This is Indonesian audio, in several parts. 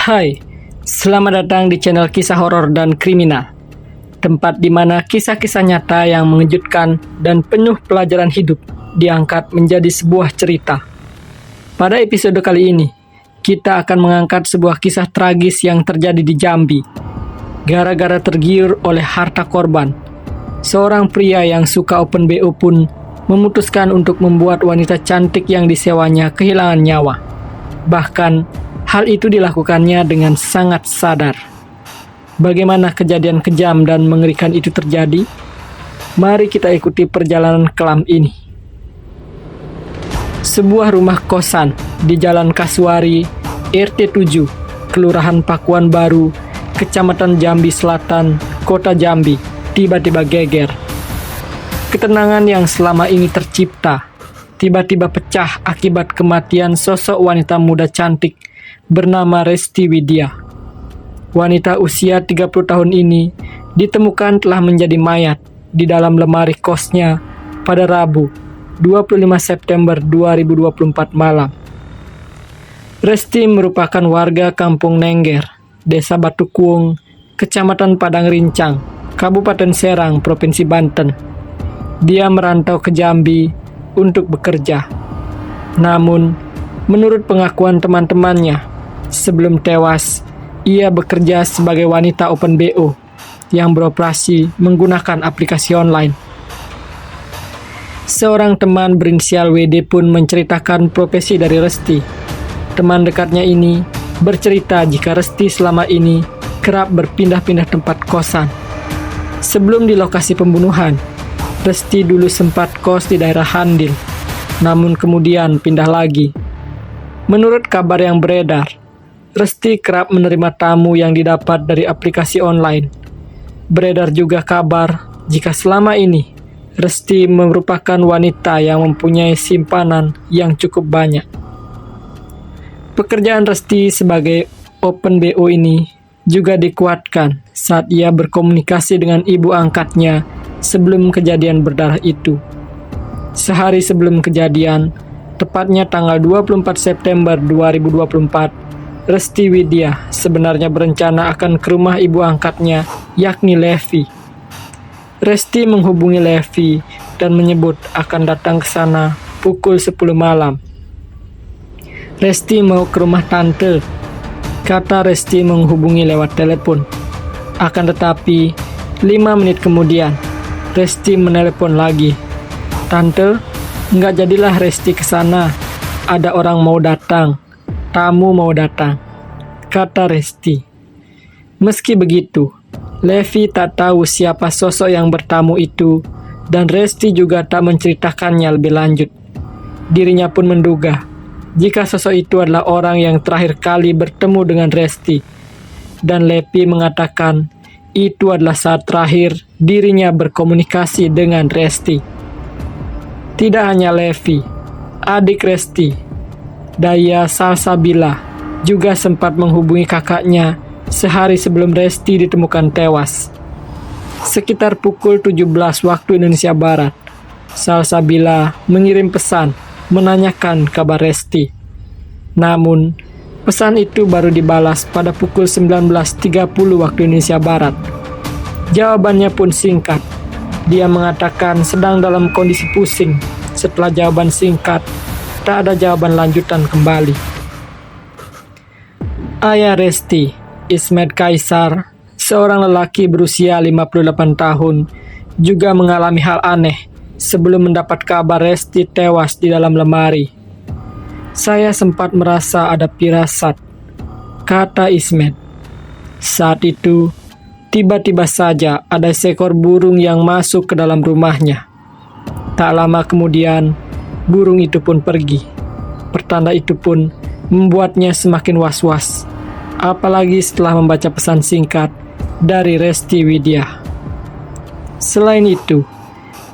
Hai, selamat datang di channel Kisah Horor dan Kriminal, tempat di mana kisah-kisah nyata yang mengejutkan dan penuh pelajaran hidup diangkat menjadi sebuah cerita. Pada episode kali ini, kita akan mengangkat sebuah kisah tragis yang terjadi di Jambi. Gara-gara tergiur oleh harta korban, seorang pria yang suka open BO pun memutuskan untuk membuat wanita cantik yang disewanya kehilangan nyawa. Bahkan, hal itu dilakukannya dengan sangat sadar. Bagaimana kejadian kejam dan mengerikan itu terjadi? Mari kita ikuti perjalanan kelam ini. Sebuah rumah kosan di Jalan Kasuari, RT 7, Kelurahan Pakuan Baru, Kecamatan Jambi Selatan, Kota Jambi, tiba-tiba geger. Ketenangan yang selama ini tercipta tiba-tiba pecah akibat kematian sosok wanita muda cantik bernama Resti Widya. Wanita usia 30 tahun ini ditemukan telah menjadi mayat di dalam lemari kosnya pada Rabu, 25 September 2024 malam. Resti merupakan warga Kampung Nengger, Desa Batu Kuung, Kecamatan Padang Rincang, Kabupaten Serang, Provinsi Banten. Dia merantau ke Jambi untuk bekerja. Namun, menurut pengakuan teman-temannya, sebelum tewas, ia bekerja sebagai wanita open BO yang beroperasi menggunakan aplikasi online. Seorang teman berinisial WD pun menceritakan profesi dari Resti. Teman dekatnya ini bercerita jika Resti selama ini kerap berpindah-pindah tempat kosan. Sebelum di lokasi pembunuhan, Resti dulu sempat kos di daerah Handil, namun kemudian pindah lagi. Menurut kabar yang beredar, Resti kerap menerima tamu yang didapat dari aplikasi online. Beredar juga kabar jika selama ini Resti merupakan wanita yang mempunyai simpanan yang cukup banyak. Pekerjaan Resti sebagai open BO ini juga dikuatkan saat ia berkomunikasi dengan ibu angkatnya sebelum kejadian berdarah itu. Sehari sebelum kejadian, tepatnya tanggal 24 September 2024, Resti Widya sebenarnya berencana akan ke rumah ibu angkatnya, yakni Levi. Resti menghubungi Levi dan menyebut akan datang ke sana pukul 10 malam. Resti mau ke rumah tante, kata Resti menghubungi lewat telepon. Akan tetapi, 5 menit kemudian, Resti menelepon lagi. Tante, nggak jadilah Resti ke sana. Ada orang mau datang. Tamu mau datang, kata Resti. Meski begitu, Levi tak tahu siapa sosok yang bertamu itu, dan Resti juga tak menceritakannya lebih lanjut. Dirinya pun menduga jika sosok itu adalah orang yang terakhir kali bertemu dengan Resti, dan Levi mengatakan itu adalah saat terakhir dirinya berkomunikasi dengan Resti. Tidak hanya Levi, adik Resti, Daya Salsabila, juga sempat menghubungi kakaknya sehari sebelum Resti ditemukan tewas. Sekitar pukul 17 waktu Indonesia Barat, Salsabila mengirim pesan menanyakan kabar Resti. Namun, pesan itu baru dibalas pada pukul 19.30 waktu Indonesia Barat. Jawabannya pun singkat. Dia mengatakan sedang dalam kondisi pusing. Setelah jawaban singkat, tak ada jawaban lanjutan kembali. Ayah Resti, Ismet Kaisar, seorang lelaki berusia 58 tahun, juga mengalami hal aneh sebelum mendapat kabar Resti tewas di dalam lemari. Saya sempat merasa ada firasat, kata Ismet. Saat itu, tiba-tiba saja ada seekor burung yang masuk ke dalam rumahnya. Tak lama kemudian, burung itu pun pergi. Pertanda itu pun membuatnya semakin was-was, apalagi setelah membaca pesan singkat dari Resti Widya. Selain itu,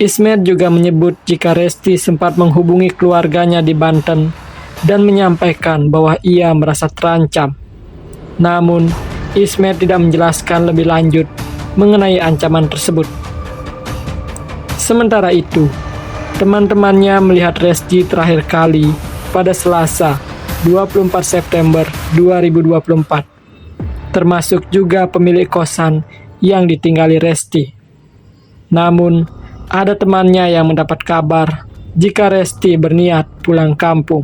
Ismet juga menyebut jika Resti sempat menghubungi keluarganya di Banten dan menyampaikan bahwa ia merasa terancam. Namun, Ismet tidak menjelaskan lebih lanjut mengenai ancaman tersebut. Sementara itu, teman-temannya melihat Resti terakhir kali pada Selasa, 24 September 2024 termasuk juga pemilik kosan yang ditinggali Resti. Namun, ada temannya yang mendapat kabar jika Resti berniat pulang kampung.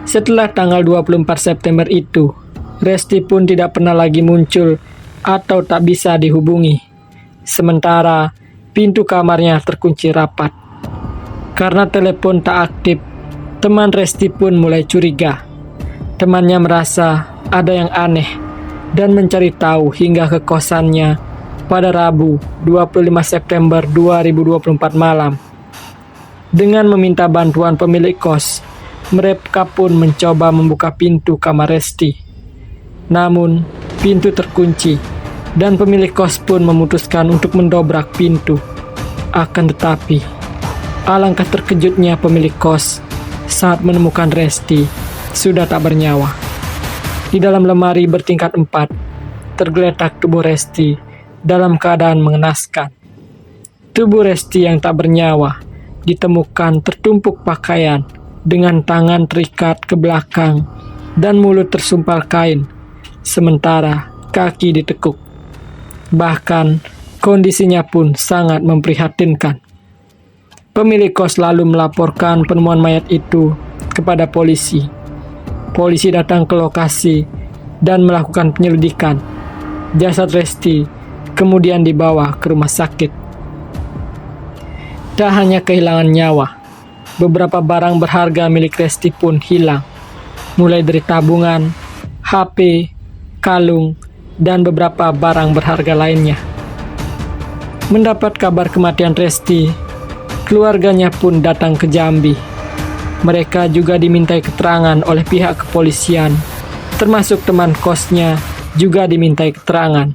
Setelah tanggal 24 September itu, Resti pun tidak pernah lagi muncul atau tak bisa dihubungi. Sementara pintu kamarnya terkunci rapat. Karena telepon tak aktif, teman Resti pun mulai curiga. Temannya merasa ada yang aneh dan mencari tahu hingga ke kosannya pada Rabu 25 September 2024 malam. Dengan meminta bantuan pemilik kos, mereka pun mencoba membuka pintu kamar Resti. Namun, pintu terkunci dan pemilik kos pun memutuskan untuk mendobrak pintu. Akan tetapi, alangkah terkejutnya pemilik kos saat menemukan Resti sudah tak bernyawa. Di dalam lemari bertingkat 4, tergeletak tubuh Resti dalam keadaan mengenaskan. Tubuh Resti yang tak bernyawa ditemukan tertumpuk pakaian dengan tangan terikat ke belakang dan mulut tersumpal kain, sementara kaki ditekuk. Bahkan kondisinya pun sangat memprihatinkan. Pemilik kos lalu melaporkan penemuan mayat itu kepada polisi. Polisi datang ke lokasi dan melakukan penyelidikan. Jasad Resti kemudian dibawa ke rumah sakit. Tak hanya kehilangan nyawa, beberapa barang berharga milik Resti pun hilang, mulai dari tabungan, HP, kalung, dan beberapa barang berharga lainnya. Mendapat kabar kematian Resti, keluarganya pun datang ke Jambi. Mereka juga dimintai keterangan oleh pihak kepolisian, termasuk teman kosnya juga dimintai keterangan.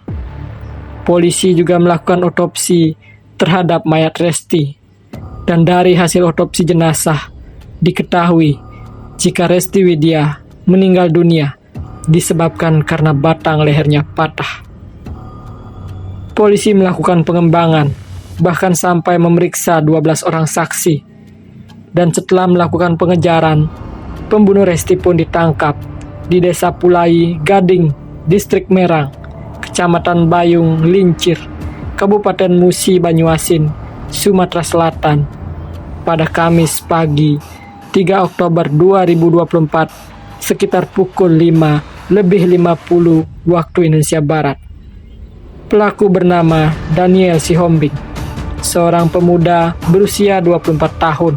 Polisi juga melakukan otopsi terhadap mayat Resti. Dan dari hasil otopsi jenazah, diketahui jika Resti Widya meninggal dunia disebabkan karena batang lehernya patah. Polisi melakukan pengembangan, bahkan sampai memeriksa 12 orang saksi. Dan setelah melakukan pengejaran, pembunuh Resti pun ditangkap di Desa Pulai, Gading, Distrik Merang, Kecamatan Bayung, Lincir, Kabupaten Musi, Banyuasin, Sumatera Selatan pada Kamis pagi 3 Oktober 2024 sekitar pukul 5:50 waktu Indonesia Barat. Pelaku bernama Daniel Sihombing, seorang pemuda berusia 24 tahun.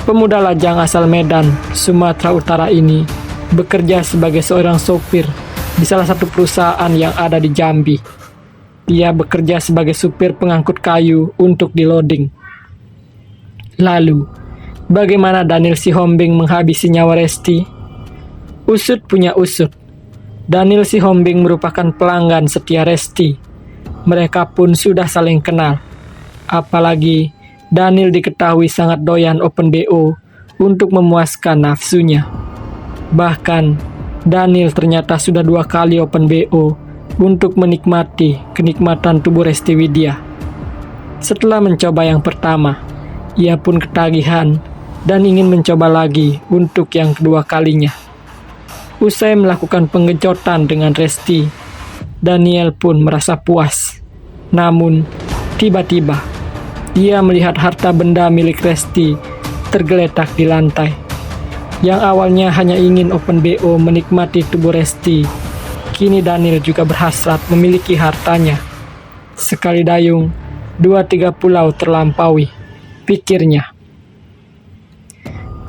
Pemuda lajang asal Medan, Sumatera Utara ini bekerja sebagai seorang sopir di salah satu perusahaan yang ada di Jambi. Ia bekerja sebagai supir pengangkut kayu untuk di-loading. Lalu, bagaimana Daniel Sihombing menghabisi nyawa Resti? Usut punya usut. Daniel Sihombing merupakan pelanggan setia Resti. Mereka pun sudah saling kenal. Apalagi, Daniel diketahui sangat doyan open BO untuk memuaskan nafsunya. Bahkan, Daniel ternyata sudah 2 kali open BO untuk menikmati kenikmatan tubuh Resti Widya. Setelah mencoba yang pertama, ia pun ketagihan dan ingin mencoba lagi untuk yang kedua kalinya. Usai melakukan pengecotan dengan Resti, Daniel pun merasa puas. Namun, tiba-tiba, dia melihat harta benda milik Resti tergeletak di lantai. Yang awalnya hanya ingin open BO menikmati tubuh Resti, kini Daniel juga berhasrat memiliki hartanya. Sekali dayung, 2-3 pulau terlampaui, pikirnya.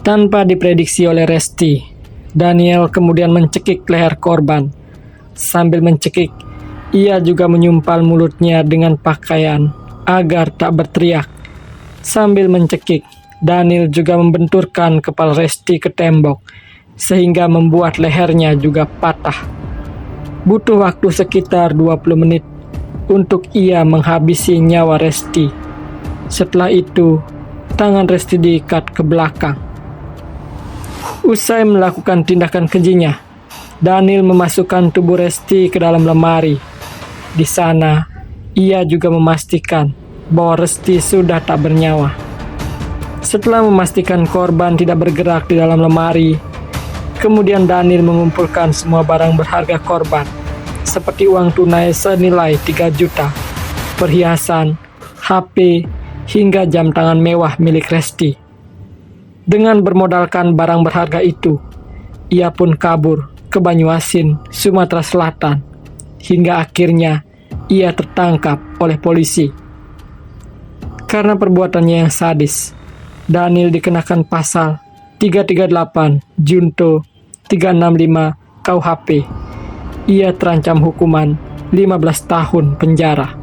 Tanpa diprediksi oleh Resti, Daniel kemudian mencekik leher korban. Sambil mencekik, ia juga menyumpal mulutnya dengan pakaian agar tak berteriak. Sambil mencekik, Daniel juga membenturkan kepala Resti ke tembok, sehingga membuat lehernya juga patah. Butuh waktu sekitar 20 menit untuk ia menghabisi nyawa Resti. Setelah itu, tangan Resti diikat ke belakang. Usai melakukan tindakan kejinya, Daniel memasukkan tubuh Resti ke dalam lemari. Di sana, ia juga memastikan bahwa Resti sudah tak bernyawa. Setelah memastikan korban tidak bergerak di dalam lemari, Kemudian Daniel mengumpulkan semua barang berharga korban, seperti uang tunai senilai 3 juta, perhiasan, HP, hingga jam tangan mewah milik Resti. Dengan bermodalkan barang berharga itu, ia pun kabur ke Banyuasin, Sumatera Selatan, hingga akhirnya ia tertangkap oleh polisi. Karena perbuatannya yang sadis, Daniel dikenakan pasal 338 Junto 365 KUHP. Ia terancam hukuman 15 tahun penjara.